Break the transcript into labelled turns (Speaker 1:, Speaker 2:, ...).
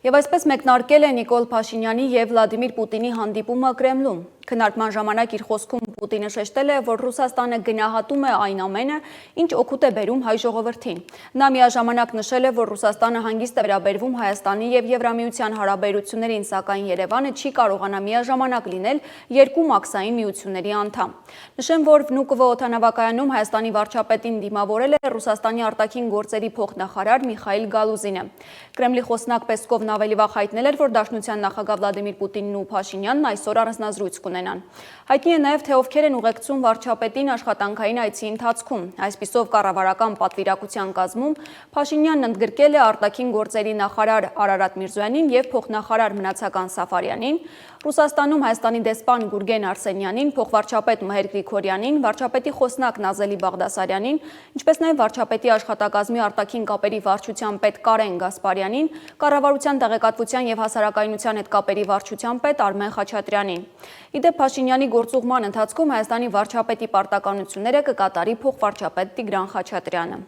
Speaker 1: Եվ այսպես մեկնարկել է Նիկոլ Փաշինյանի և Վլադիմիր Պուտինի հանդիպումը Կրեմլում։ Քննարկման ժամանակ իր խոսքում Պուտինը շեշտել է, որ Ռուսաստանը գնահատում է այն ամենը, ինչ օգուտ է բերում հայ ժողովրդին։ Նա միաժամանակ նշել է, որ Ռուսաստանը հանգիստ է վերաբերվում Հայաստանի և Եվրամիության հարաբերություններին, սակայն Երևանը չի կարողանա միաժամանակ լինել երկու մաքսային միությունների անդամ։ Նշեմ, որ Վնուկովո օդանավակայանում Հայաստանի վարչապետին դիմավորել է Ռուսաստանի արտաքին գործերի փոխնախարար Միխայիլ Գալուզինը։ Կրեմլի խոսնակ Պեսկովն ավելի վաղ հայտնել էր, որ Դաշնության նախագահ Վլադիմիր Պուտինն ու Փաշինյանն այսօր առանձնազրույց կունենան։ Հայտնի է նաև, թե ովքեր են ուղեկցում վարչապետին աշխատանքային այցի ընթացքում։ Այսպիսով կառավարական պատվիրակության կազմում Փաշինյանն ընդգրկել է արտաքին գործերի նախարար Արարատ Միրզոյանին և փոխնախարար Մնացական Սաֆարյանին, Ռուսաստանում Հայաստանի դեսպան Գուրգեն Արսենյանին, փոխվարչապետ Մհեր Գրիգորյանին, վարչապետի խոսնակ Նազելի Բաղդասարյանին, ինչպես նաև վարչապետի աշխատակազմի արտաքին կապերի վարչության պետ Կարեն Գասպարյանին, կառավարության տեղեկատվության և հասարակայնության հետ կապերի վարչության պետ Արմեն Խաչատրյանին։ Ի դեպ Փաշինյանի գործուղման ընթացքում Հայաստանի վարչապետի պարտականությունները կկատարի փոխվարչապետ Տիգրան Խաչատրյանը։